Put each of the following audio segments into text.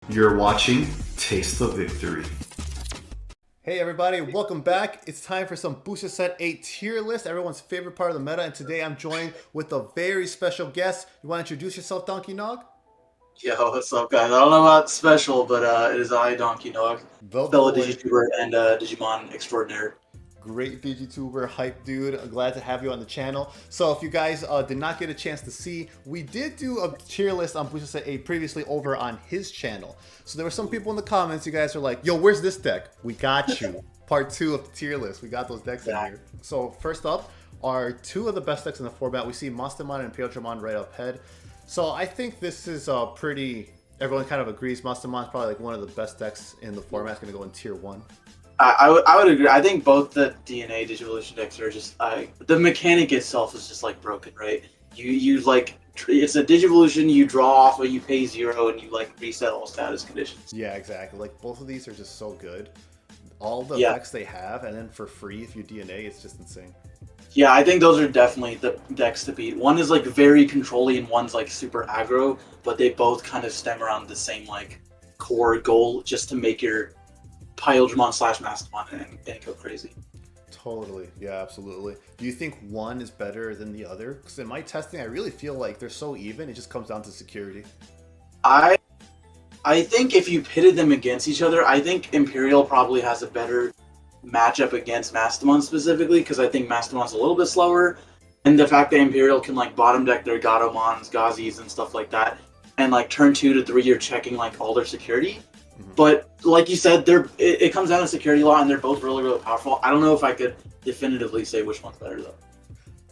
You're watching Taste the Victory. Hey everybody, welcome back. It's time for some Booster Set 8 tier list, everyone's favorite part of the meta, and today I'm joined with a very special guest. You want to introduce yourself, DonkeyKnogg? Yo, what's up, guys? I don't know about special, but it is I, DonkeyKnogg, fellow DigiTuber and Digimon extraordinaire. Great DigiTuber, hype dude. I'm glad to have you on the channel. So if you guys did not get a chance to see, we did do a tier list on Booster Set 8 previously over on his channel. So there were some people in the comments, you guys are like, yo, where's this deck? We got you. Part 2 of the tier list. We got those decks in here. So first up are two of the best decks in the format. We see Monstermon and Chaosdramon right up ahead. So I think this is pretty, everyone kind of agrees Monstermon's probably like one of the best decks in the format. It's going to go in tier 1. I would agree. I think both the DNA Digivolution decks are just the mechanic itself is just like broken, right? You like it's a Digivolution. You draw off, you pay 0, and you like reset all status conditions. Yeah, exactly. Like both of these are just so good. All the effects they have, and then for free if you DNA, it's just insane. Yeah, I think those are definitely the decks to beat. One is like very controlling, and one's like super aggro, but they both kind of stem around the same like core goal, just to make your Pildramon / Mastermon and go crazy. Totally. Yeah, absolutely. Do you think one is better than the other? Because in my testing, I really feel like they're so even. It just comes down to security. I think if you pitted them against each other, I think Imperial probably has a better matchup against Mastermon specifically, because I think Mastermon's a little bit slower, and the fact that Imperial can like bottom deck their Gatomons, Gazis, and stuff like that, and like turn 2 to 3 you're checking like all their security. But like you said, it comes down to security law, and they're both really, really powerful. I don't know if I could definitively say which one's better though.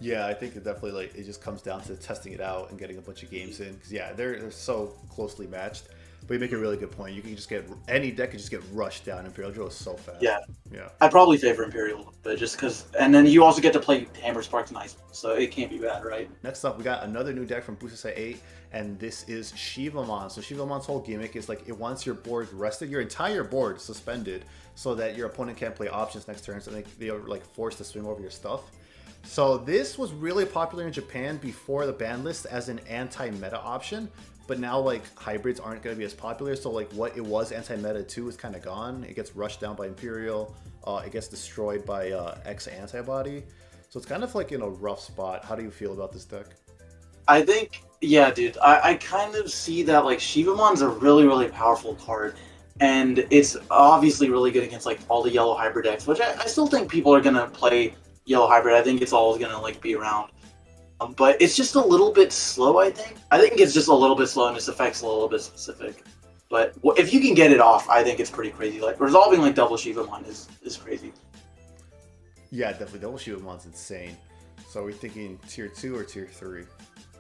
Yeah, I think it definitely like it just comes down to testing it out and getting a bunch of games in. Because yeah, they're so closely matched. But you make a really good point. You can just get any deck can just get rushed down. Imperial Drill is so fast. Yeah, yeah. I probably favor Imperial, but just because, and then you also get to play Hammer Sparks and Ice, so it can't be bad, right? Next up, we got another new deck from Booster Set 8, and this is Shivamon. So Shivamon's whole gimmick is like it wants your board rested, your entire board suspended, so that your opponent can't play options next turn, so they are like forced to swing over your stuff. So this was really popular in Japan before the ban list as an anti-meta option. But now, like, hybrids aren't going to be as popular, so, like, what it was anti-meta 2 is kind of gone. It gets rushed down by Imperial. It gets destroyed by X-Antibody. So it's kind of, like, in a rough spot. How do you feel about this deck? I think, yeah, dude, I kind of see that, like, Shivamon's a really, really powerful card. And it's obviously really good against, like, all the yellow hybrid decks, which I still think people are going to play yellow hybrid. I think it's always going to, like, be around. But it's just a little bit slow, I think. I think it's just a little bit slow and its effects a little bit specific. But if you can get it off, I think it's pretty crazy. Like, resolving, like, double Shivamon is crazy. Yeah, definitely. Double Shivamon's insane. So are we thinking tier 2 or tier 3?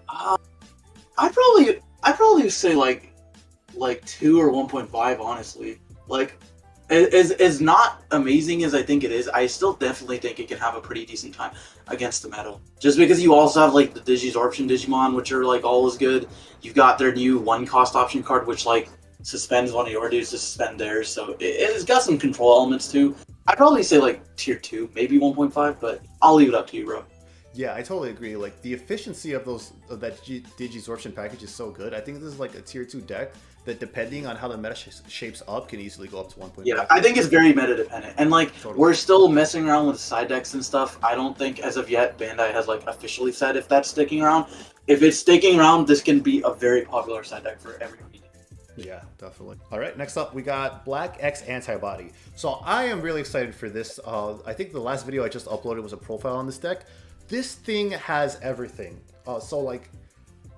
I'd probably say, like 2 or 1.5, honestly. Like, as not amazing as I think it is, I still definitely think it can have a pretty decent time against the meta. Just because you also have like the Digisorption Digimon, which are like always good. You've got their new 1-cost option card, which like suspends one of your dudes to suspend theirs. So it's got some control elements too. I'd probably say like tier 2, maybe 1.5, but I'll leave it up to you, bro. Yeah, I totally agree. Like the efficiency of that Digisorption package is so good. I think this is like a tier 2 deck that, depending on how the meta shapes up, can easily go up to 1.5. Yeah, I think it's very meta dependent, and like we're still messing around with side decks and stuff. I don't think as of yet Bandai has like officially said if that's sticking around. If it's sticking around, this can be a very popular side deck for everyone. Yeah, definitely. All right, next up we got Black X-Antibody. So I am really excited for this. I think the last video I just uploaded was a profile on this deck. This thing has everything. So like,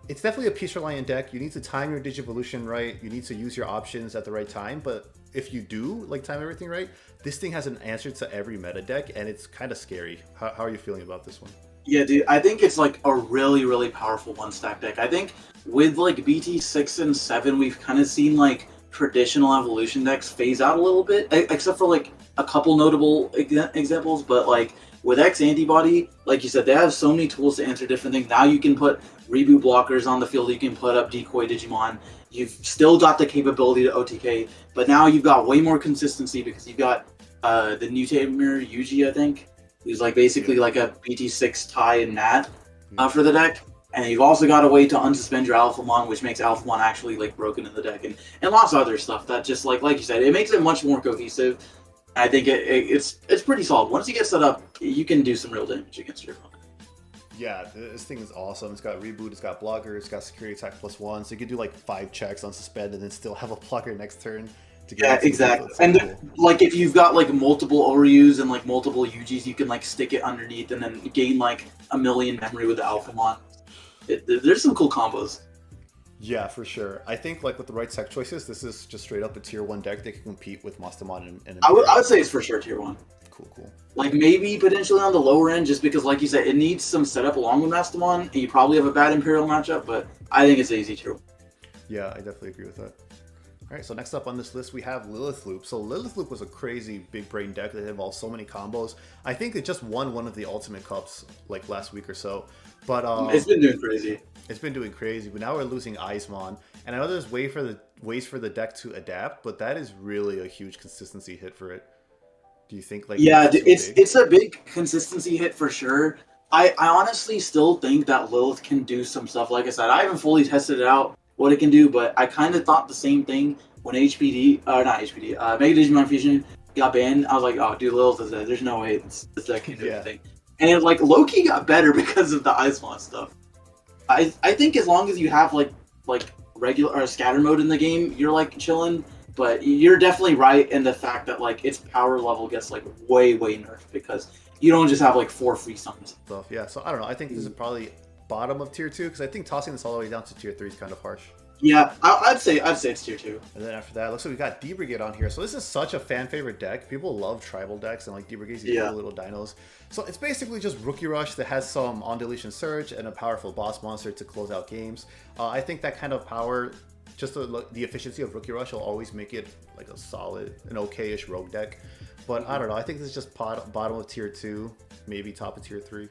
it's definitely a piece reliant deck. You need to time your Digivolution right. You need to use your options at the right time. But if you do like time everything right, this thing has an answer to every meta deck, and it's kind of scary. How are you feeling about this one? Yeah, dude, I think it's like a really, really powerful one-stack deck. I think with like BT6 and 7, we've kind of seen like traditional evolution decks phase out a little bit, except for like a couple notable examples. But like with X-Antibody, like you said, they have so many tools to answer different things. Now you can put reboot blockers on the field. You can put up decoy Digimon. You've still got the capability to OTK, but now you've got way more consistency because you've got the new tamer Yuji, I think, who's like basically like a BT6 tie and Nat for the deck. and you've also got a way to unsuspend your Alphamon, which makes Alphamon actually like broken in the deck, and lots of other stuff that just like you said, it makes it much more cohesive. I think it's pretty solid. Once you get set up, you can do some real damage against your opponent. Yeah, this thing is awesome. It's got reboot, it's got blocker, it's got security attack +1, so you can do like 5 checks on suspend and then still have a blocker next turn. Yeah, exactly. And cool. Like if you've got like multiple Oryus and like multiple UGs, you can like stick it underneath and then gain like a million memory with the Alphamon. There's some cool combos. Yeah, for sure. I think like with the right tech choices, this is just straight up a tier 1 deck that can compete with Mastamon and I would say it's for sure tier 1. Cool. Like maybe potentially on the lower end, just because like you said, it needs some setup along with Mastamon, and you probably have a bad Imperial matchup, but I think it's an easy tier 1. Yeah, I definitely agree with that. Alright, so next up on this list we have Lilith Loop. So Lilith Loop was a crazy big brain deck that involved so many combos. I think it just won one of the Ultimate Cups like last week or so. But it's been doing crazy. It's been doing crazy, but now we're losing Eosmon. And I know there's ways for the deck to adapt, but that is really a huge consistency hit for it. Do you think like yeah, it's a big consistency hit for sure. I honestly still think that Lilith can do some stuff. Like I said, I haven't fully tested it out what it can do, but I kind of thought the same thing when Mega Digimon Fusion got banned. I was like, oh, dude, Lilith is dead. There's no way this deck can do anything. And it like low-key got better because of the Eosmon stuff. I think as long as you have like regular or scatter mode in the game, you're like chilling. But you're definitely right in the fact that like its power level gets like way nerfed because you don't just have like 4 free summons. Stuff. Yeah, so I don't know. I think this is probably bottom of tier 2 because I think tossing this all the way down to tier 3 is kind of harsh. Yeah, I'd say it's tier 2. And then after that, looks like we got D-Brigade on here. So this is such a fan favorite deck. People love tribal decks and like D-Brigade's these cool little dinos. So it's basically just Rookie Rush that has some on deletion surge and a powerful boss monster to close out games. I think that kind of power, just the efficiency of Rookie Rush will always make it like a solid, an okay-ish rogue deck. But I don't know. I think this is just bottom of tier 2, maybe top of tier 3.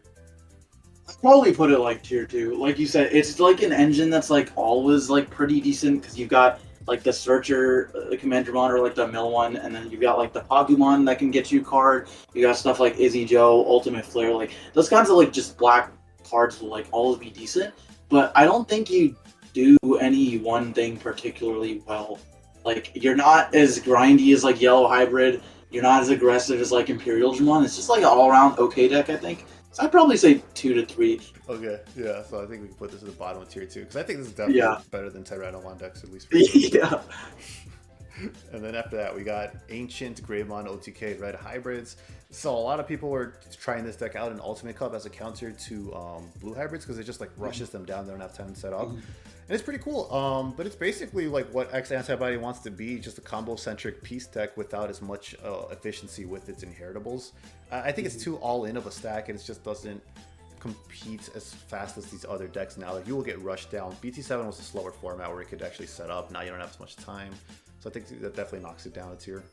I'd probably put it like tier 2. Like you said, it's like an engine that's like always like pretty decent because you've got like the Searcher, Commandramon, or like the Mill one, and then you've got like the Pagumon that can get you card. You got stuff like Izzy Joe, Ultimate Flare, like those kinds of like just black cards will like always be decent. But I don't think you do any one thing particularly well. Like you're not as grindy as like Yellow Hybrid. You're not as aggressive as like Imperial Dramon. It's just like an all-around okay deck, I think. So I'd probably say 2 to 3. Okay, yeah. So I think we can put this at the bottom of tier 2 because I think this is definitely better than Tyrannomon decks, at least. For yeah. And then after that, we got Ancient Greymon OTK Red Hybrids. So a lot of people were trying this deck out in Ultimate Cup as a counter to Blue Hybrids because it just like rushes them down. They don't have time to set up. And it's pretty cool. But it's basically like what X-Antibody wants to be, just a combo-centric piece deck without as much efficiency with its inheritables. I think it's too all-in of a stack and it just doesn't compete as fast as these other decks now. Like you will get rushed down. BT7 was a slower format where it could actually set up. Now you don't have as much time. So I think that definitely knocks it down a tier.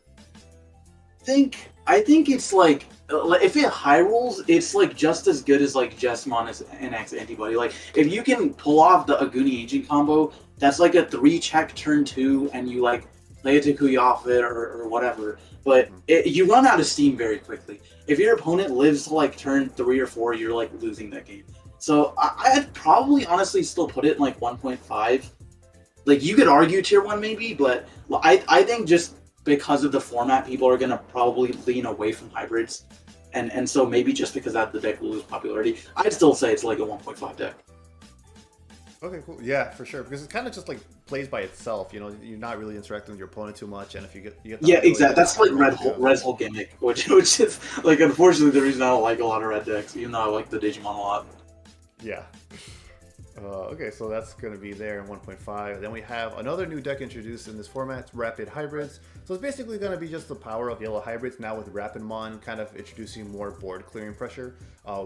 I think it's like if it high rolls, it's like just as good as like Jesmon and X-Antibody. Like if you can pull off the Aguni Agent combo, that's like a 3-check turn 2, and you like play a Takuya off it or whatever. But you run out of steam very quickly. If your opponent lives to like turn 3 or 4, you're like losing that game. So I'd probably honestly still put it in like 1.5. Like you could argue tier 1 maybe, but I think just because of the format, people are gonna probably lean away from hybrids, and so maybe just because that the deck will lose popularity, I'd still say it's like a 1.5 deck. Okay, cool. Yeah, for sure, because it kind of just like plays by itself. You know, you're not really interacting with your opponent too much, and if you get exactly. That's like Red's whole gimmick, which is like unfortunately the reason I don't like a lot of red decks, even though I like the Digimon a lot. Yeah. Okay, so that's going to be there in 1.5. Then we have another new deck introduced in this format, Rapid Hybrids. So it's basically going to be just the power of Yellow Hybrids now with Rapidmon kind of introducing more board clearing pressure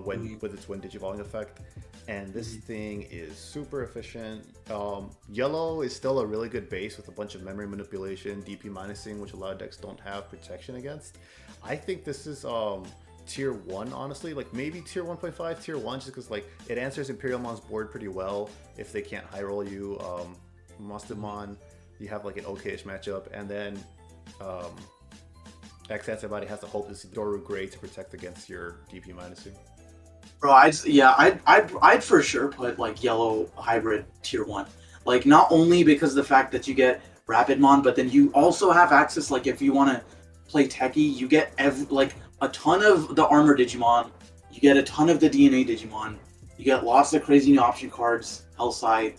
with its Wind Digivolving effect. And this thing is super efficient. Yellow is still a really good base with a bunch of memory manipulation, DP minusing, which a lot of decks don't have protection against. I think this is tier 1, honestly, like maybe tier 1.5, tier 1, just because like it answers Imperialmon's board pretty well if they can't high roll you. Mastamon, you have like an okay-ish matchup, and then X-Antibody has to hope to see Doru Gray to protect against your DP minusing. Bro, I'd for sure put like yellow hybrid tier 1. Like not only because of the fact that you get Rapidmon, but then you also have access. Like if you want to play Techie, you get like a ton of the armor Digimon, you get a ton of the DNA Digimon, you get lots of crazy new option cards, Hellside,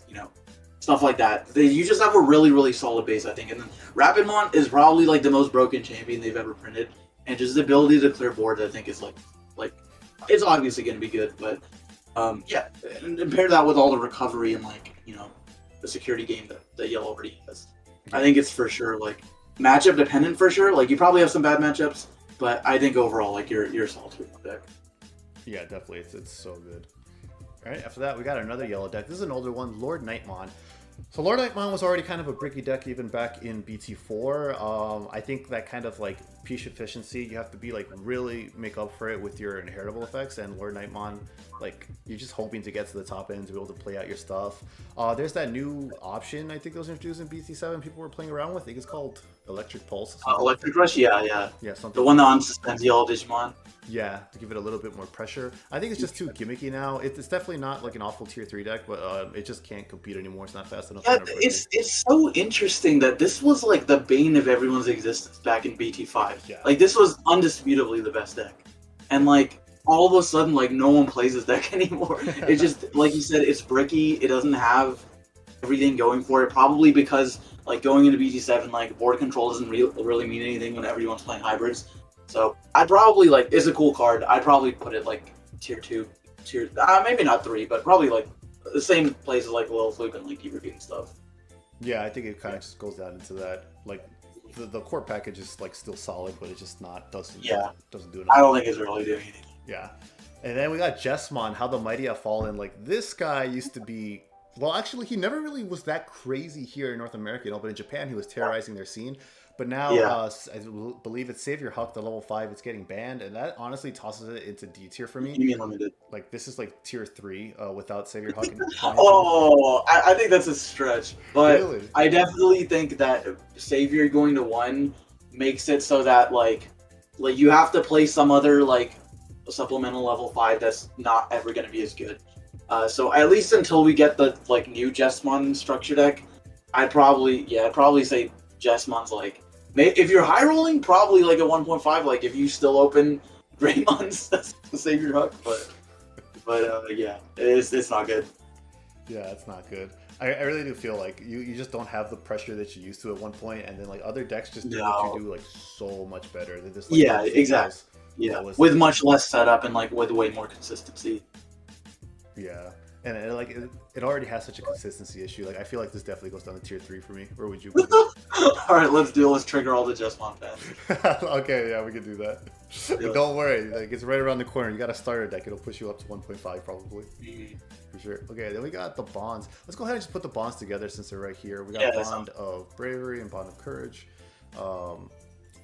stuff like that. You just have a really, really solid base, I think. And then Rapidmon is probably like the most broken champion they've ever printed, and just the ability to clear board, I think, is like it's obviously going to be good. But yeah, and pair that with all the recovery and like the security game that Yellow already has. I think it's for sure like matchup dependent for sure. Like you probably have some bad matchups, but I think overall like you're a solid deck. Yeah, definitely. It's so good. All right, after that, we got another yellow deck. This is an older one, LordKnightmon. So LordKnightmon was already kind of a bricky deck even back in BT4. I think that kind of like piece efficiency, you have to be like really make up for it with your inheritable effects, and LordKnightmon, like you're just hoping to get to the top end to be able to play out your stuff. There's that new option I think that was introduced in BT7 people were playing around with. I think it's called Electric Pulse. Electric Rush, yeah. Yeah, something. The one that unsuspends yellow Digimon. Yeah, to give it a little bit more pressure. I think it's just too gimmicky now. It's definitely not like an awful tier 3 deck, but it just can't compete anymore. It's not fast enough. Yeah, it's so interesting that this was like the bane of everyone's existence back in BT5. Yeah. Like this was undisputably the best deck, and like all of a sudden like no one plays this deck anymore. It just like you said, it's bricky. It doesn't have everything going for it. Probably because like going into BT7, like board control doesn't really mean anything when everyone's playing hybrids. So I'd probably like, it's a cool card. I'd probably put it like tier 2, maybe not 3, but probably like the same places like Lilith and like D-Brigade and stuff. Yeah, I think it kind of just goes down into that. Like the core package is like still solid, but it just doesn't do enough. I don't think it's really doing anything. Yeah. And then we got Jesmon, How the Mighty Have Fallen. Like this guy used to be, well, actually he never really was that crazy here in North America, but in Japan he was terrorizing their scene. But now, I believe it's Savior Huck, the level 5, it's getting banned, and that honestly tosses it into D tier for me. You mean limited? Like, this is like tier 3 without Savior Huck. I think that's a stretch. But really? I definitely think that Savior going to 1 makes it so that, like you have to play some other, like, supplemental level 5 that's not ever going to be as good. So at least until we get the, like, new Jesmon structure deck, I'd probably say Jesmon's, like, if you're high rolling, probably like a 1.5. Like if you still open Greymon's Savior Huck, but yeah, it's not good. Yeah, it's not good. I really do feel like you just don't have the pressure that you used to at one point, and then like other decks just do what you do like so much better. They're just like, exactly. Yeah, with much less setup and like with way more consistency. Yeah. And it already has such a consistency issue. Like I feel like this definitely goes down to tier 3 for me. Where would you put it? All right, let's trigger all the Jesmon fans. Okay, yeah, we can do that. But don't worry, like it's right around the corner. You got a starter deck; it'll push you up to 1.5 probably. For sure. Okay, then we got the bonds. Let's go ahead and just put the bonds together since they're right here. We got Bond of Bravery and Bond of Courage.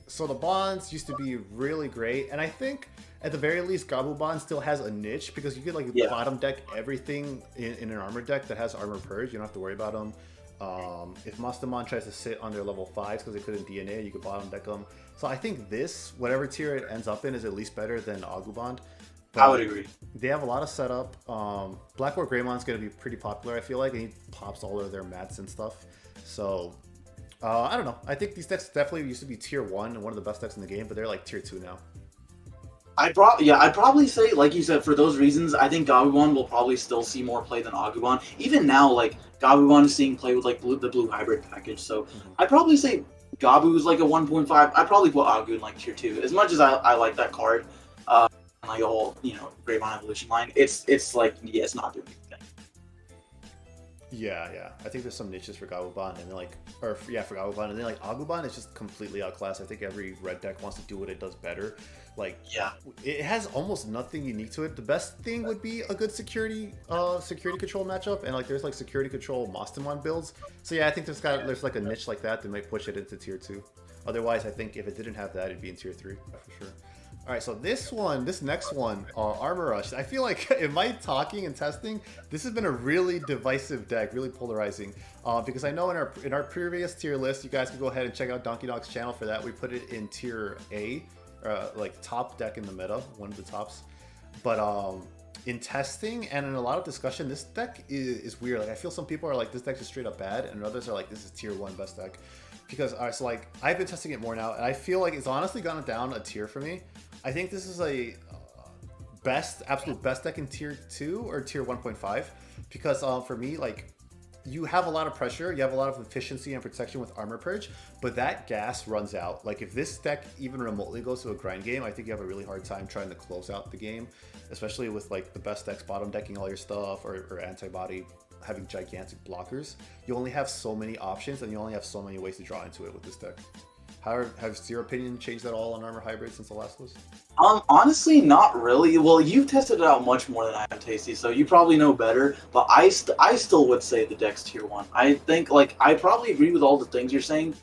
So the bonds used to be really great, and I think at the very least Gabumon still has a niche because you could like bottom deck everything in an armor deck that has armor purge. You don't have to worry about them. If Mastamon tries to sit on their level 5s because they couldn't DNA, you could bottom deck them. So I think this, whatever tier it ends up in, is at least better than Agubond. I would agree. They have a lot of setup. BlackWarGreymon is going to be pretty popular, I feel like, and he pops all of their mats and stuff. So I don't know. I think these decks definitely used to be tier 1 and one of the best decks in the game, but they're like tier 2 now. I'd probably say, like you said, for those reasons, I think Gabumon will probably still see more play than Agumon. Even now, like Gabumon is seeing play with like the blue hybrid package. So I'd probably say Gabu is like a 1.5. I'd probably put Agu in like tier 2. As much as I like that card, and like the whole Greymon evolution line, it's like it's not doing anything. Yeah. I think there's some niches for Gabumon and for Gabumon, and then like Agumon is just completely outclassed. I think every red deck wants to do what it does better. It has almost nothing unique to it. The best thing would be a good security control matchup, and like there's like security control Mastamon builds. So yeah, I think there's like a niche like that might push it into tier 2. Otherwise, I think if it didn't have that, it'd be in tier 3 for sure. All right, so this next one, Armor Rush. I feel like in my talking and testing, this has been a really divisive deck, really polarizing. Because I know in our previous tier list, you guys can go ahead and check out DonkeyKnogg's channel for that. We put it in tier A, like top deck in the meta, one of the tops. But in testing and in a lot of discussion, this deck is weird. Like I feel some people are like, this deck is straight up bad, and others are like, this is tier 1 best deck. Because so like I've been testing it more now, and I feel like it's honestly gone down a tier for me. I think this is a absolute best deck in tier 2 or tier 1.5, because for me, like, you have a lot of pressure, you have a lot of efficiency and protection with Armor Purge, but that gas runs out. Like if this deck even remotely goes to a grind game, I think you have a really hard time trying to close out the game, especially with like the best decks bottom decking all your stuff, or Antibody having gigantic blockers. You only have so many options, and you only have so many ways to draw into it with this deck. Has your opinion changed at all on Armor Hybrid since the last list? Honestly, not really. Well, you've tested it out much more than I have, Tasty, so you probably know better. But I still would say the deck's tier 1. I think, like, I probably agree with all the things you're saying.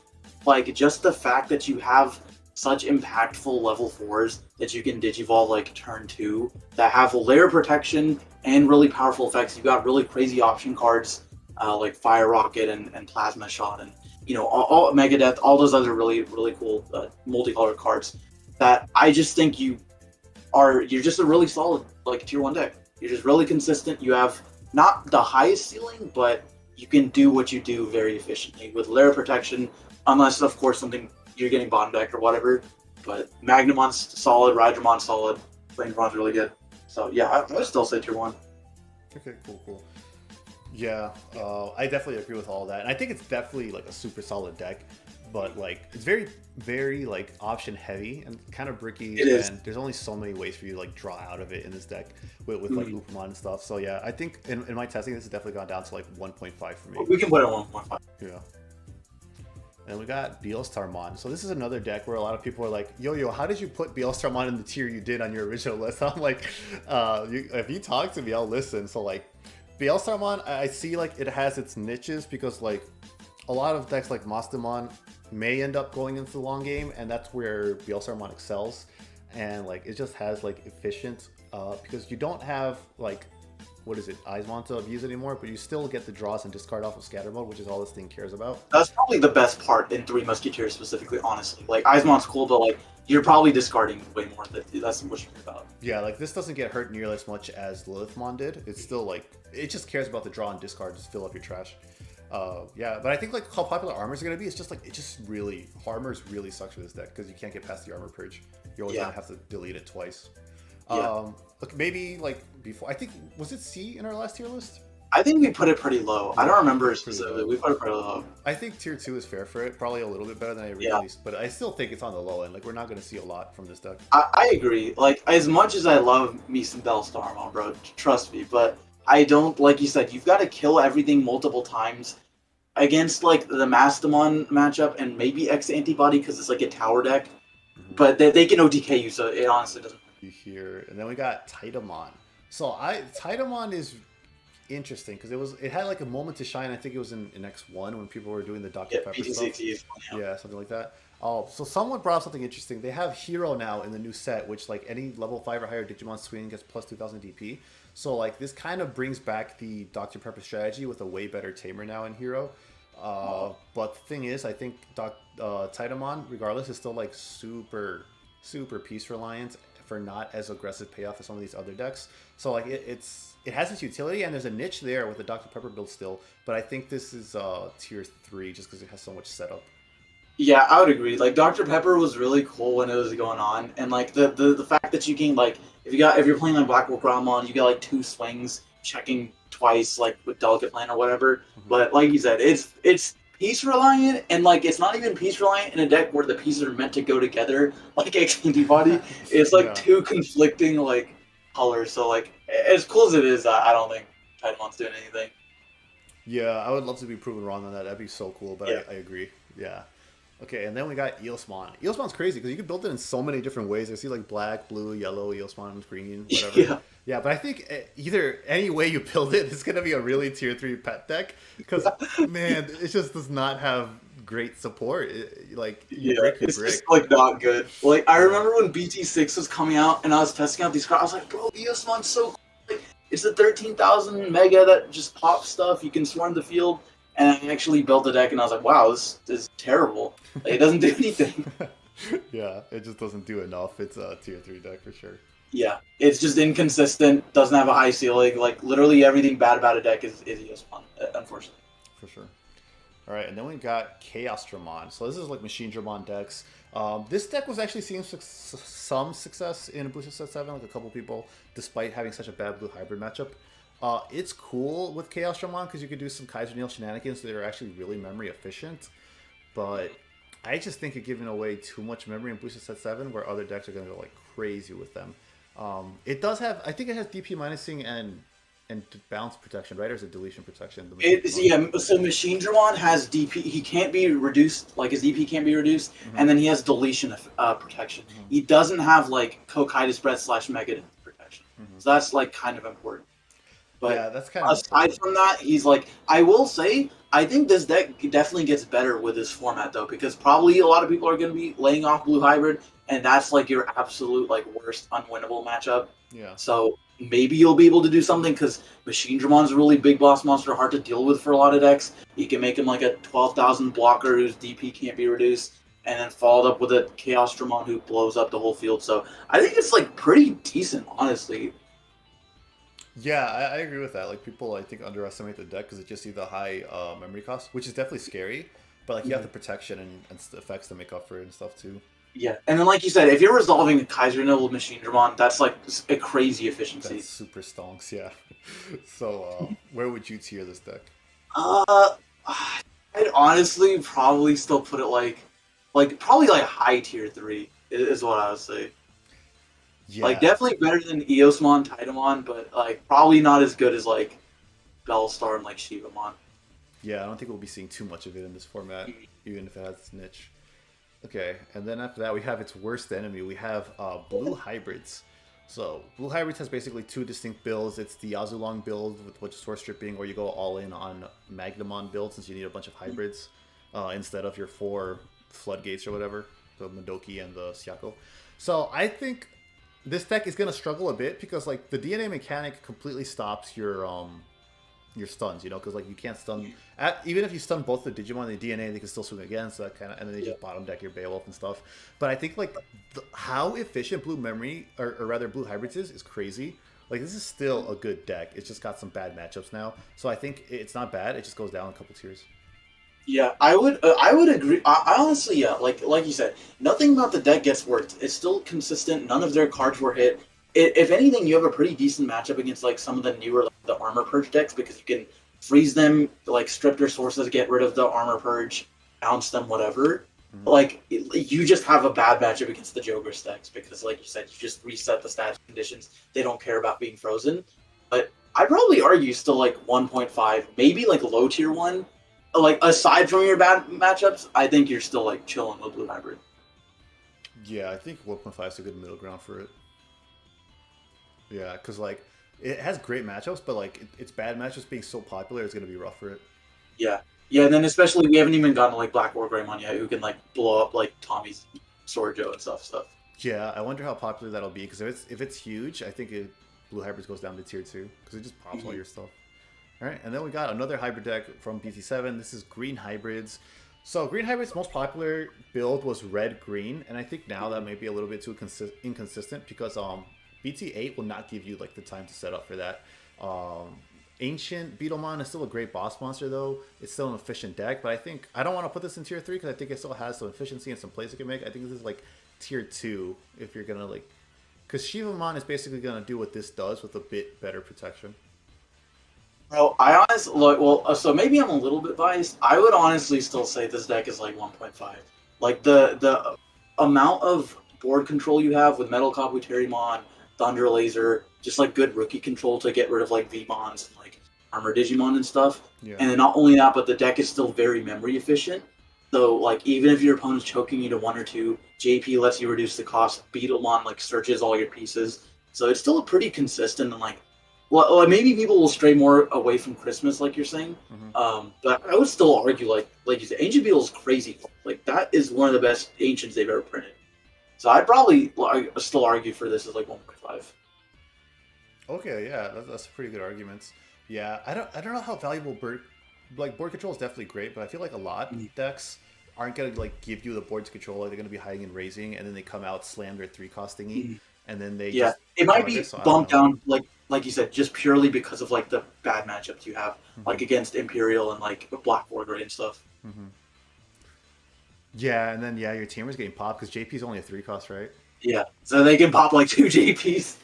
Like, just the fact that you have such impactful level 4s that you can digivolve, like, turn 2, that have layer protection and really powerful effects. You've got really crazy option cards, like Fire Rocket and Plasma Shot, and you know, all Megadeth, all those other really, really cool multicolored cards that I just think you're just a really solid, like, tier 1 deck. You're just really consistent. You have not the highest ceiling, but you can do what you do very efficiently with layer protection, unless, of course, something you're getting bottom deck or whatever. But Magnemon's solid, Rhydramon's solid, Flamemon's really good. So yeah, I would still say tier 1. Okay, cool. Yeah, I definitely agree with all that, and I think it's definitely like a super solid deck, but like it's very, very like option heavy and kind of bricky. It is. And there's only so many ways for you to like draw out of it in this deck with like Upamon and stuff. So yeah, I think in my testing, this has definitely gone down to like 1.5 for me. We can put it on 1.5. Yeah. And we got Beelstarmon. So this is another deck where a lot of people are like, yo, how did you put Beelstarmon in the tier you did on your original list? I'm like, if you talk to me, I'll listen. So like, Beelstarmon, I see like it has its niches, because like a lot of decks like Mastamon may end up going into the long game, and that's where Beelstarmon excels. And like it just has like efficient, because you don't have like, what is it, Eosmon to abuse anymore, but you still get the draws and discard off of Scatter Mode, which is all this thing cares about. That's probably the best part in Three Musketeers specifically, honestly. Like, Eosmon's cool, but like, you're probably discarding way more. That's what you care about. Yeah, like this doesn't get hurt nearly as much as Lilithmon did. It's still like, it just cares about the draw and discard, just fill up your trash. Yeah, but I think like how popular armors are going to be, it's just like, armors really sucks for this deck, because you can't get past the armor purge. You're always going to have to delete it twice. Look, maybe like before, I think, was it C in our last tier list? I think we put it pretty low. I don't remember specifically. We put it pretty low. I think tier 2 is fair for it. Probably a little bit better than I released, but I still think it's on the low end. Like, we're not going to see a lot from this deck. I agree. Like, as much as I love me some Beelstarmon, bro, trust me, but I don't, like you said, you've got to kill everything multiple times against, like, the Mastamon matchup and maybe X-Antibody, because it's like a tower deck. But they can OTK you, so it honestly doesn't. Here, and then we got Titamon. So Titamon is interesting, because it had like a moment to shine. I think it was in X1 when people were doing the Dr. Pepper stuff. Yeah, something like that. Oh, so someone brought up something interesting. They have Hero now in the new set, which like any level 5 or higher Digimon swing gets plus 2000 DP. So like this kind of brings back the Dr. Pepper strategy with a way better tamer now in Hero. But the thing is, I think Titamon, regardless, is still like super piece reliant for not as aggressive payoff as some of these other decks. So like it has its utility, and there's a niche there with the Dr. Pepper build still, but I think this is tier 3 just because it has so much setup. Yeah, I would agree. Like, Dr. Pepper was really cool when it was going on, and like the fact that you can, like, if you're playing like BlackWarGreymon, you get like 2 swings, checking twice, like with Delicate Plan or whatever. But like you said, it's piece reliant, and like it's not even piece reliant in a deck where the pieces are meant to go together, like X-Antibody. It's like 2 conflicting like colors. So like, as cool as it is, I don't think Titamon's doing anything. Yeah, I would love to be proven wrong on that. That'd be so cool, but I agree. Yeah. Okay, and then we got Eosmon. Eosmon's crazy because you can build it in so many different ways. I see like black, blue, yellow, Eosmon, green, whatever. Yeah, but I think either any way you build it, it's going to be a really tier 3 pet deck. Because, man, it just does not have great support. It's just like not good. Like, I remember when BT8 was coming out and I was testing out these cards, I was like, bro, Eosmon's so cool. Like, it's a 13,000 mega that just pops stuff. You can swarm the field. And I actually built a deck, and I was like, wow, this is terrible. Like, it doesn't do anything. Yeah, it just doesn't do enough. It's a tier 3 deck for sure. Yeah, it's just inconsistent. Doesn't have a high ceiling. Like literally everything bad about a deck is Eosmon, unfortunately. For sure. All right, and then we got Chaosdramon. So this is like Machine Dramon decks. This deck was actually seeing some success in Booster Set 7, like a couple people, despite having such a bad blue hybrid matchup. It's cool with Chaosdramon because you could do some Kaiser Neil shenanigans that are actually really memory efficient. But I just think you're giving away too much memory in Booster Set 7 where other decks are going to go like crazy with them. It does have, I think it has DP minusing and bounce protection, right? Or is it deletion protection? So Machine Dramon has DP. He can't be reduced. Like his DP can't be reduced, and then he has deletion protection. He doesn't have like Kokaitis Breath / Megadeth protection. So that's like kind of important. But yeah, that's kind of aside from that, he's like, I will say, I think this deck definitely gets better with this format though, because probably a lot of people are going to be laying off blue hybrid, and that's like your absolute like worst unwinnable matchup. Yeah. So maybe you'll be able to do something because Machine Dramon's a really big boss monster, hard to deal with for a lot of decks. You can make him like a 12,000 blocker whose DP can't be reduced, and then followed up with a Chaosdramon who blows up the whole field. So I think it's like pretty decent, honestly. Yeah, I agree with that. Like people, I think, underestimate the deck because they just see the high memory cost, which is definitely scary. But like you have the protection and effects to make up for it and stuff too. Yeah, and then like you said, if you're resolving a Kaiser Noble Machine Dramon, that's like a crazy efficiency. That's super stonks, yeah. So where would you tier this deck? I'd honestly probably still put it like probably like high tier 3 is what I would say. Yeah. Like definitely better than Eosmon, Titamon, but like probably not as good as like Beelstarmon, like Shivamon. Yeah, I don't think we'll be seeing too much of it in this format, even if it has its niche. Okay, and then after that we have its worst enemy. We have blue hybrids. So blue hybrids has basically two distinct builds. It's the Azulong build with which source stripping, or you go all in on Magnamon build since you need a bunch of hybrids instead of your 4 floodgates or whatever, the Madoki and the Siako. So I think this deck is gonna struggle a bit because like the DNA mechanic completely stops your stuns, you know, because like you can't stun even if you stun both the Digimon and the DNA, they can still swing again. So that kind of, and then they just bottom deck your Beowulf and stuff. But I think like how efficient blue memory or rather blue hybrids is crazy. Like this is still a good deck. It's just got some bad matchups now. So I think it's not bad. It just goes down a couple tiers. Yeah, I would agree. I honestly, yeah, like you said, nothing about the deck gets worked. It's still consistent. None of their cards were hit. If anything, you have a pretty decent matchup against like some of the newer like, the armor purge decks because you can freeze them, like strip their sources, get rid of the armor purge, bounce them, whatever. Like you just have a bad matchup against the Jogres decks because, like you said, you just reset the stats conditions. They don't care about being frozen. But I'd probably argue still like 1.5, maybe like low tier 1. Like aside from your bad matchups, I think you're still like chilling with blue hybrid. Yeah, I think 1.5 is a good middle ground for it. Yeah, because like it has great matchups, but like its bad matchups being so popular is going to be rough for it. Yeah, yeah, and then especially we haven't even gotten to like BlackWarGreymon yet, who can like blow up like Tommy's Sword Joe and stuff. Yeah, I wonder how popular that'll be because if it's huge, I think blue hybrids goes down to tier 2 because it just pops all your stuff. All right, and then we got another hybrid deck from BT7. This is green hybrids. So green hybrids' most popular build was red-green, and I think now that may be a little bit too inconsistent because BT8 will not give you like the time to set up for that. Ancient Beetlemon is still a great boss monster though. It's still an efficient deck, but I don't want to put this in tier 3 because I think it still has some efficiency and some plays it can make. I think this is like tier 2 if you're gonna like, because Shivamon is basically gonna do what this does with a bit better protection. Bro, I honestly like. Well, so maybe I'm a little bit biased. I would honestly still say this deck is like 1.5. Like the amount of board control you have with Metal Kabuterimon, Thunder Laser, just like good rookie control to get rid of like V-Mons and like Armor Digimon and stuff. Yeah. And then not only that, but the deck is still very memory efficient. So like even if your opponent's choking you to 1 or 2, JP lets you reduce the cost. Beetlemon like searches all your pieces. So it's still a pretty consistent and like. Well, maybe people will stray more away from Christmas, like you're saying. But I would still argue, like you said, Ancient Beetle is crazy. Like that is one of the best Ancients they've ever printed. So I'd probably still argue for this as like 1.5. Okay, yeah, that's pretty good arguments. Yeah, I don't know how valuable board control is definitely great, but I feel like a lot of decks aren't gonna like give you the board to control. Like, they're gonna be hiding and raising, and then they come out, slam their 3-cost thingy, and then they just it might be so bumped down like you said, just purely because of like the bad matchups you have, like against Imperial and like BlackWarGreymon and stuff. Yeah, and then your Tamer's getting popped because JP's only a 3-cost, right? Yeah, so they can pop like 2 JPs.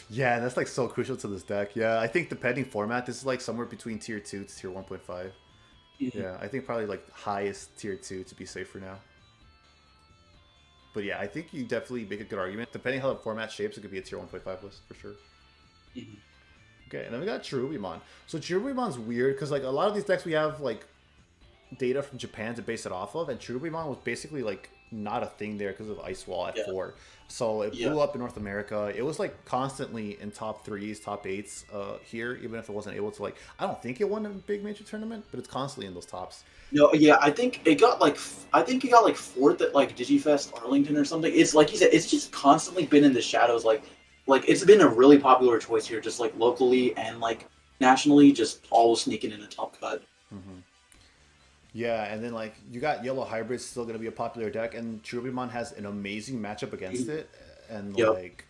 Yeah, and that's like so crucial to this deck. Yeah, I think depending format, this is like somewhere between tier 2 to tier 1.5. Yeah, I think probably like highest tier 2 to be safe for now. But yeah, I think you definitely make a good argument. Depending how the format shapes, it could be a tier 1.5 list for sure. Okay, and then we got Cherubimon. So Cherubimon's weird because like a lot of these decks we have like data from Japan to base it off of, and Cherubimon was basically like not a thing there because of Ice Wall at 4. So it blew up in North America. It was like constantly in top 3s, top 8s here, even if it wasn't able to like. I don't think it won a big major tournament, but it's constantly in those tops. No, yeah, I think it got like 4th at like Digifest Arlington or something. It's like you said, it's just constantly been in the shadows. Like it's been a really popular choice here, just like locally and like nationally, just always sneaking in a top cut. Yeah, and then like you got Yellow Hybrid's still going to be a popular deck, and Cherubimon has an amazing matchup against it, and like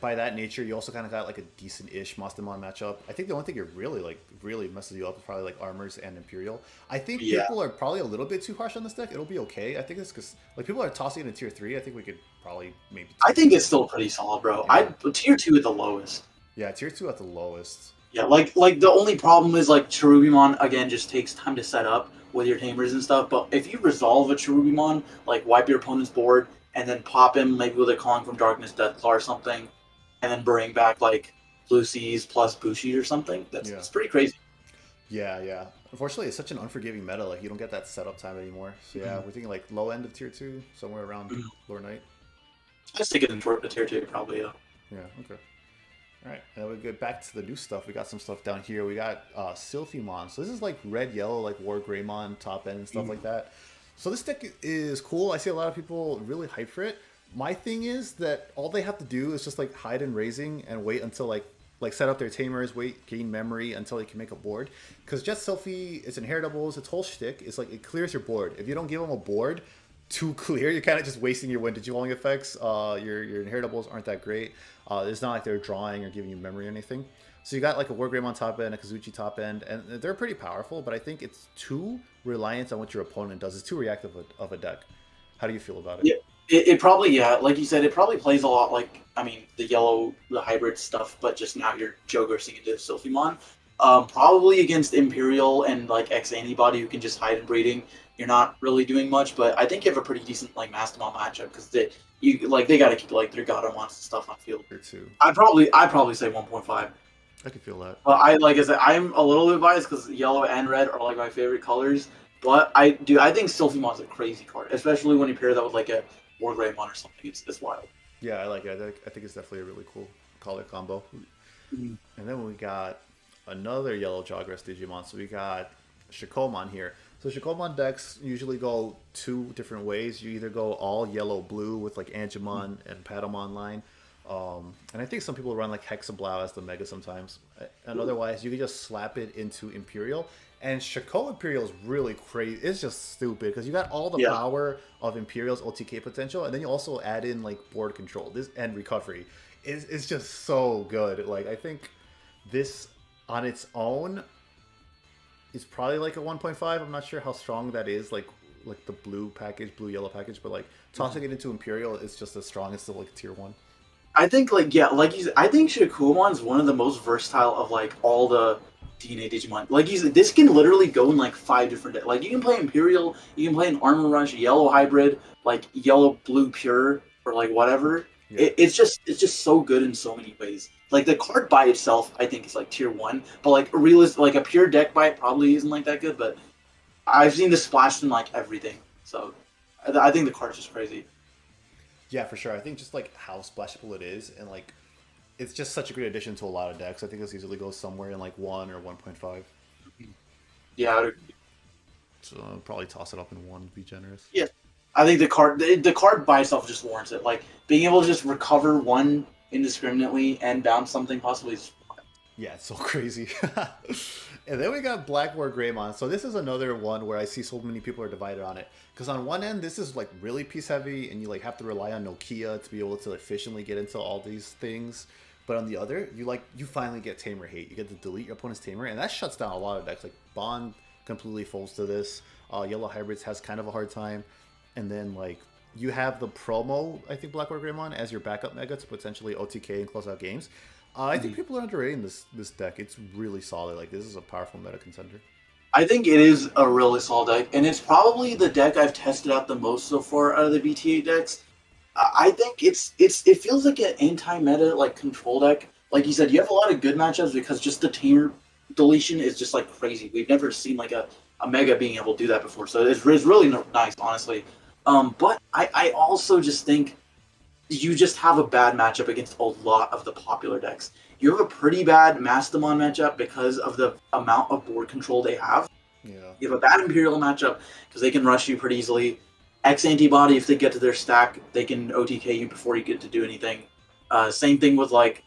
by that nature, you also kind of got like a decent-ish Mastamon matchup. I think the only thing you're really messes you up is probably like Armors and Imperial. I think people are probably a little bit too harsh on this deck. It'll be okay. I think it's because like people are tossing it in tier 3. I think we could probably maybe. I think it's still pretty solid, bro. Yeah. Tier 2 at the lowest. Yeah, tier 2 at the lowest. Yeah, like the only problem is like Cherubimon again just takes time to set up with your Tamers and stuff. But if you resolve a Cherubimon, like wipe your opponent's board and then pop him maybe with a Calling from Darkness Deathclaw or something, and then bring back like Blue Seas plus Bushi or something, that's pretty crazy. Yeah. Unfortunately, it's such an unforgiving meta. Like you don't get that setup time anymore. So yeah, we're thinking like low end of tier 2, somewhere around Lord Knight. I stick it in tier 2 probably. Yeah. Okay. All right, and then we get back to the new stuff. We got some stuff down here. We got Selfiemon. So this is like red, yellow, like WarGreymon top end and stuff like that. So this deck is cool. I see a lot of people really hype for it. My thing is that all they have to do is just like hide and raising and wait until like set up their Tamers, gain memory until they can make a board. Because Jet Selfie, its inheritables, its whole shtick is like it clears your board. If you don't give them a board to clear, you're kind of just wasting your wind digivolving effects. Your inheritables aren't that great. It's not like they're drawing or giving you memory or anything. So you got like a WarGreymon top end, a Kazuchi top end, and they're pretty powerful, but I think it's too reliant on what your opponent does. It's too reactive of a deck. How do you feel about it? Yeah, it probably, like you said, it probably plays a lot like, I mean, the hybrid stuff, but just now you're Joe-Versing into Selfiemon. Probably against Imperial and like X-Antibody who can just hide and breeding. You're not really doing much, but I think you have a pretty decent like Mastamon matchup because they got to keep like their Godamons and stuff on field. I'd probably say 1.5. I can feel that. Like I said, I'm a little bit biased because yellow and red are like my favorite colors. But I think Selfiemon's a crazy card, especially when you pair that with like a WarGreymon or something. It's wild. Yeah, I like it. I think it's definitely a really cool color combo. And then we got another yellow Jawgrass Digimon. So we got Shakumon here. So Shakumon decks usually go 2 different ways. You either go all yellow-blue with like Angemon and Patamon line. And I think some people run like Hexablow as the mega sometimes. And otherwise, you can just slap it into Imperial. And Shaco Imperial is really crazy. It's just stupid because you got all the power of Imperial's OTK potential, and then you also add in like board control and recovery. It's just so good. Like I think this on its own is probably like a 1.5. I'm not sure how strong that is. Like the blue yellow package, but like tossing it into Imperial is just as strong as still like tier 1. I think like you said, I think Shakumon's one of the most versatile of like all the DNA Digimon. Like this can literally go in like 5 different. Like you can play Imperial, you can play an Armor Rush, Yellow Hybrid, like Yellow Blue Pure, or like whatever. Yeah. It's just so good in so many ways. Like the card by itself, I think is like tier 1, but like a pure deck by it probably isn't like that good. But I've seen this splashed in like everything, so I think the card's just crazy. Yeah, for sure. I think just like how splashable it is, and like it's just such a great addition to a lot of decks. I think this easily goes somewhere in like 1 or 1.5. Yeah, I'd agree. So I'll probably toss it up in 1 to be generous. Yeah, I think the card by itself just warrants it. Like being able to just recover 1 indiscriminately and bounce something possibly is fun. Yeah, it's so crazy. And then we got BlackWarGreymon. So this is another one where I see so many people are divided on it. Because on one end, this is like really piece heavy, and you like have to rely on Nokia to be able to efficiently get into all these things. But on the other, you finally get Tamer Hate. You get to delete your opponent's Tamer, and that shuts down a lot of decks. Like Bond completely folds to this. Yellow Hybrids has kind of a hard time. And then like you have the promo, I think, BlackWarGreymon as your backup mega to potentially OTK and close out games. I think people are underrating this deck. It's really solid. Like, this is a powerful meta contender. I think it is a really solid deck, and it's probably the deck I've tested out the most so far out of the BT8 decks. I think it feels like an anti-meta like control deck. Like you said, you have a lot of good matchups because just the Tamer deletion is just like crazy. We've never seen like a mega being able to do that before, so it's really nice, honestly. But I also just think you just have a bad matchup against a lot of the popular decks. You have a pretty bad Mastamon matchup because of the amount of board control they have. Yeah. You have a bad Imperial matchup because they can rush you pretty easily. X-Antibody, if they get to their stack, they can OTK you before you get to do anything. Same thing with like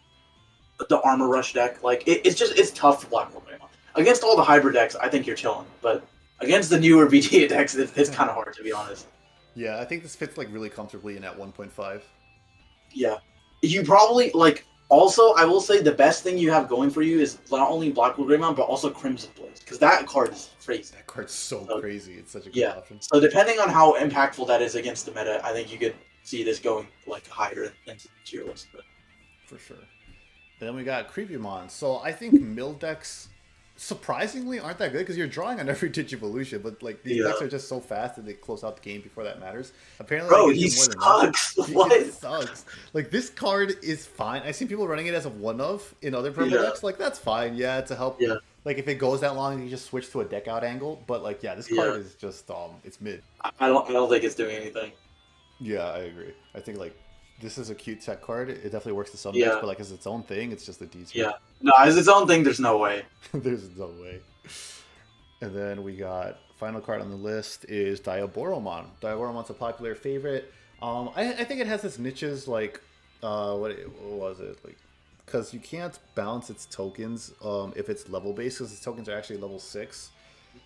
the Armor Rush deck. Like it's tough for BlackWarGreymon. Against all the hybrid decks, I think you're chilling. But against the newer BT8 decks, it's kind of hard, to be honest. Yeah, I think this fits like really comfortably in at 1.5. Yeah. You probably, like, also, I will say the best thing you have going for you is not only BlackWarGreymon, but also Crimson Blaze, because that card is crazy. That card's so crazy. It's such a good option. So depending on how impactful that is against the meta, I think you could see this going, like, higher into the tier list. But. For sure. And then we got Creepymon. So I think mill decks surprisingly aren't that good because you're drawing on every Digivolution, but like these decks are just so fast that they close out the game before that matters. Apparently, bro, he sucks. What? He sucks. Like, this card is fine. I've seen people running it as a one of in other purple decks. Like, that's fine. Yeah, to help. Yeah. Like, if it goes that long, you just switch to a deck out angle. But like, yeah, this card is just it's mid. I don't think it's doing anything. Yeah, I agree. I think like this is a cute tech card. It definitely works to some decks, but like as its own thing, it's just a D tier. Yeah. No, as its own thing, there's no way. There's no way. And then we got final card on the list is Diaboromon. Diaboromon's a popular favorite. I think it has its niches like what was it like? Because you can't balance its tokens if it's level based, because its tokens are actually level 6.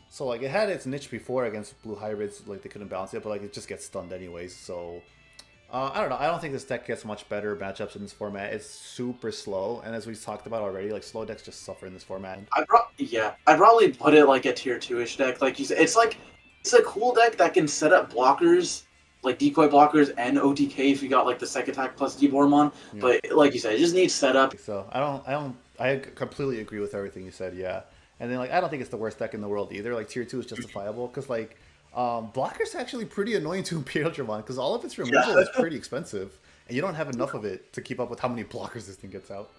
So like it had its niche before against blue hybrids, like they couldn't balance it, but like it just gets stunned anyways. So I don't know. I don't think this deck gets much better matchups in this format. It's super slow, and as we've talked about already, like slow decks just suffer in this format. I'd probably put it like a tier 2-ish deck. Like you said, it's a cool deck that can set up blockers, like decoy blockers and OTK if you got like the Sec Attack plus Diaboromon. Yeah. But like you said, it just needs setup. So I completely agree with everything you said. Yeah, and then like I don't think it's the worst deck in the world either. Like tier 2 is justifiable because like. Blocker's actually pretty annoying to Beelstarmon because all of its removal is pretty expensive, and you don't have enough of it to keep up with how many blockers this thing gets out.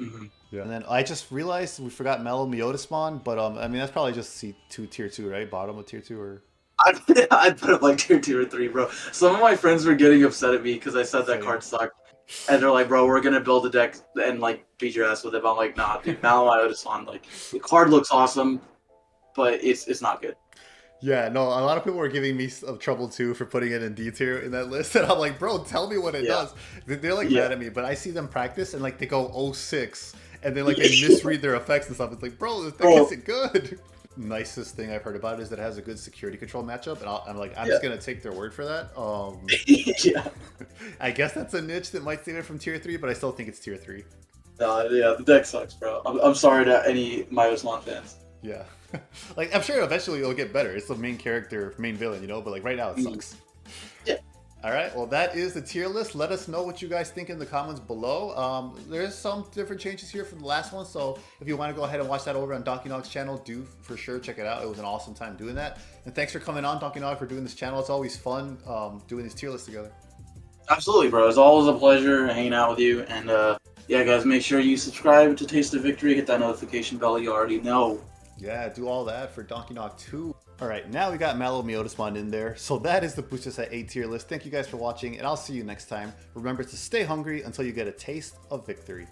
Mm-hmm. Yeah. And then I just realized we forgot Mellow Meodismon, but I mean that's probably just tier 2, right? Bottom of tier 2, or I'd put it like tier 2 or 3, bro. Some of my friends were getting upset at me because I said that card sucked, and they're like, "Bro, we're gonna build a deck and like beat your ass with it." But I'm like, "Nah, dude, Mellow Meodismon, like the card looks awesome, but it's not good." Yeah, no, a lot of people were giving me trouble too for putting it in D tier in that list, and I'm like, bro, tell me what it does. They're like mad at me, but I see them practice and like they go 0-6, and then like they misread their effects and stuff. It's like, bro, this thing isn't good. Nicest thing I've heard about it is that it has a good security control matchup, and I'm just gonna take their word for that. I guess that's a niche that might save it from tier 3, but I still think it's tier 3. The deck sucks, bro. I'm sorry to any Eosmon fans. Yeah. Like, I'm sure eventually it'll get better. It's the main character, main villain, you know? But, like, right now it sucks. Yeah. Alright, well, that is the tier list. Let us know what you guys think in the comments below. There's some different changes here from the last one, so if you want to go ahead and watch that over on DonkeyKnogg's channel, do for sure check it out. It was an awesome time doing that. And thanks for coming on, DonkeyKnogg, for doing this channel. It's always fun doing these tier lists together. Absolutely, bro. It's always a pleasure hanging out with you. And, yeah, guys, make sure you subscribe to Taste of Victory. Hit that notification bell. You already know. Yeah, do all that for DonkeyKnogg too. Alright, now we got Mallow Meodismon in there. So that is the Booster Set A tier list. Thank you guys for watching, and I'll see you next time. Remember to stay hungry until you get a taste of victory.